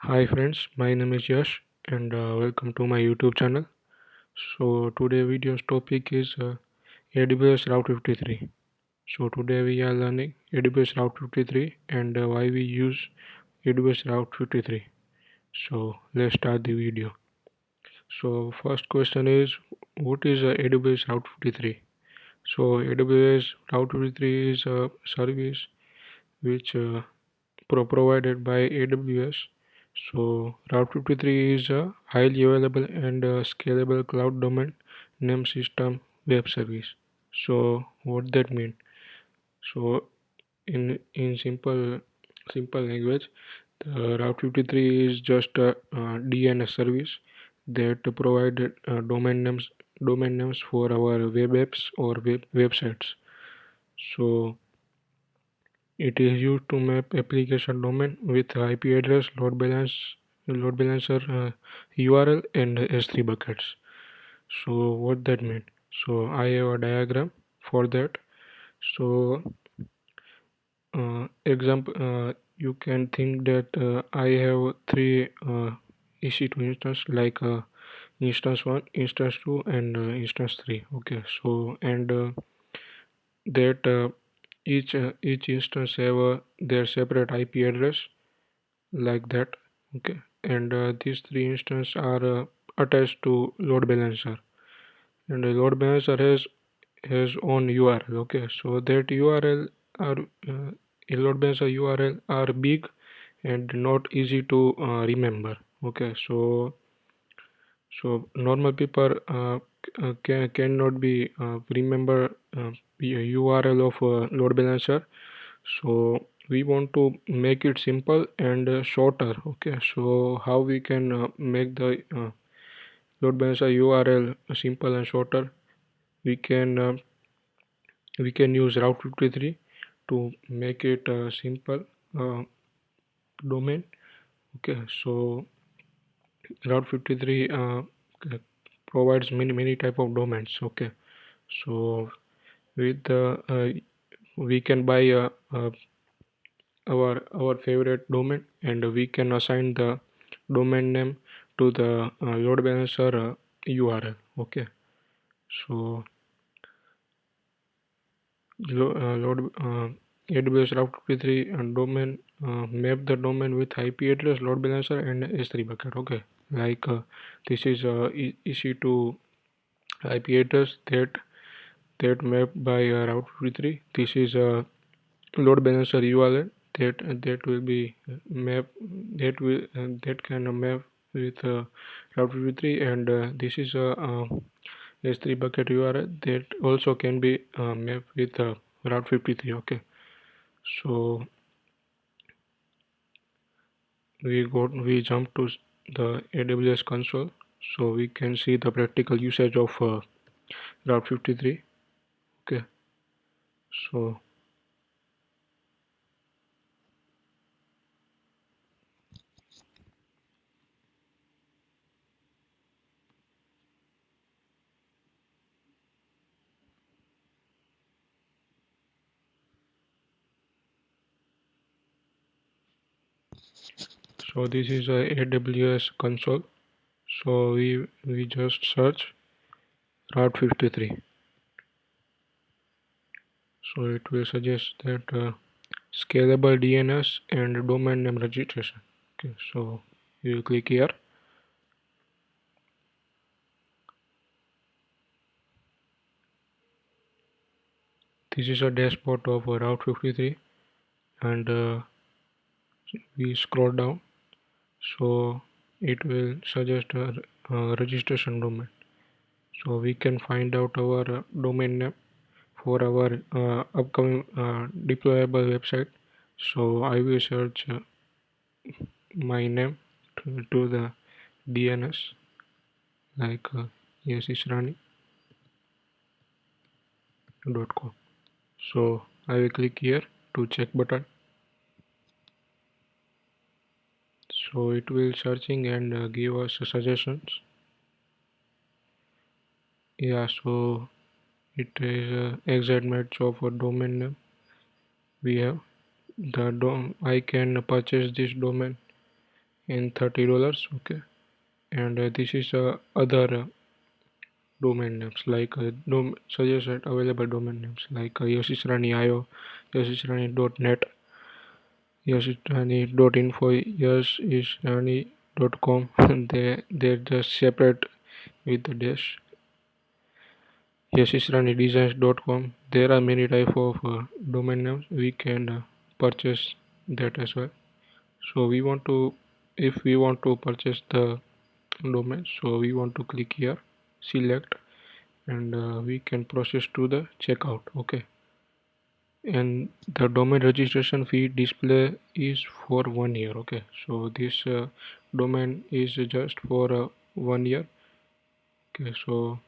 Hi friends, my name is Yash and welcome to my YouTube channel. So today video's topic is AWS Route 53. So today we are learning AWS Route 53 and why we use AWS Route 53. So let's start the video. So first question is what is AWS Route 53? So AWS Route 53 is a service which provided by AWS. So Route 53 is a highly available and scalable cloud domain name system web service. So what that mean? So in simple language, the Route 53 is just a DNS service that provided domain names for our web apps or websites. So it is used to map application domain with IP address, load balancer, URL, and S3 buckets. So what that mean? So I have a diagram for that. So example, you can think that I have three EC2 instance like instance 1, instance 2, and instance 3. Okay, so and that each instance have their separate IP address like that. Okay, and these three instances are attached to load balancer, and the load balancer has own URL. Okay, so that URL are a load balancer URL are big and not easy to remember. Okay, so normal people cannot be remember URL of load balancer. So we want to make it simple and shorter. Okay, so how we can make the load balancer URL simple and shorter? We can uh, we can use Route 53 to make it simple uh, domain. Okay, so Route 53 provides many type of domains. Okay, so with we can buy our favorite domain and we can assign the domain name to the load balancer URL. Okay, so load AWS Route 53 and domain map the domain with IP address, load balancer, and S3 bucket. Okay, like this is EC2 IP address that mapped by Route 53. This is a load balancer URL that will be map that can map with Route 53, and this is a S3 bucket URL that also can be mapped with Route 53. Okay, so we jump to the AWS console, so we can see the practical usage of Route 53. Okay, so this is a AWS console. So we just search Route 53. So it will suggest that scalable DNS and domain name registration. Okay, so you click here. This is a dashboard of Route 53, and we scroll down. So it will suggest a registration domain. So we can find out our domain name for our upcoming deployable website. So I will search my name to the DNS like Yash Israni.com. So I will click here to check button. So it will searching and give us suggestions. Yeah, so it is exact match of a domain name we have. I can purchase this domain and $30. Okay, and this is other domain names like suggested available domain names like Yash Israni IO, Yash Israni.net, Yash Israni.info, Yash Israni.com. They're just separate with the dash. Yash Israni Designs.com. There are many type of domain names. We can purchase that as well. So we want to, if we want to purchase the domain, so we want to click here, select, and we can process to the checkout. Okay, and the domain registration fee display is for 1 year. Okay, so this domain is just for 1 year. Okay, so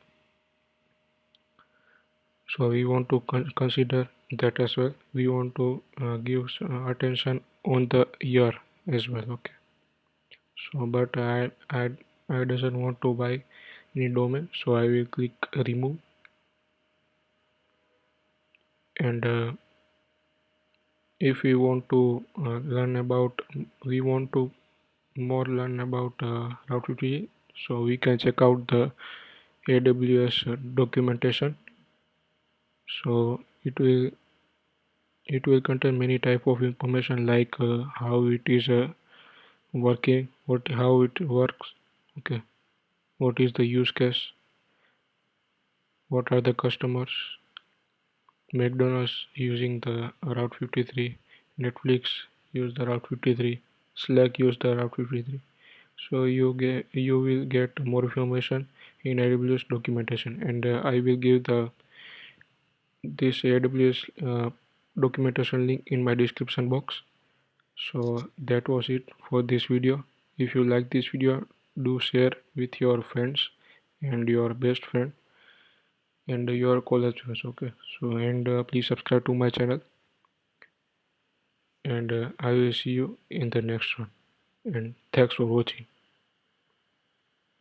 we want to consider that as well. We want to give attention on the year as well. Okay, so but I doesn't want to buy any domain, so I will click remove. And if we want to learn about, we want to more learn about Route 50, so we can check out the AWS documentation. So it will contain many type of information like how it is working, what how it works. Okay, what is the use case, what are the customers, McDonald's using the Route 53, Netflix use the Route 53, Slack use the Route 53. So you will get more information in AWS documentation, and I will give the this AWS documentation link in my description box. So that was it for this video. If you like this video, do share with your friends and your best friend and your college friends. Okay, so and please subscribe to my channel, and I will see you in the next one, and thanks for watching.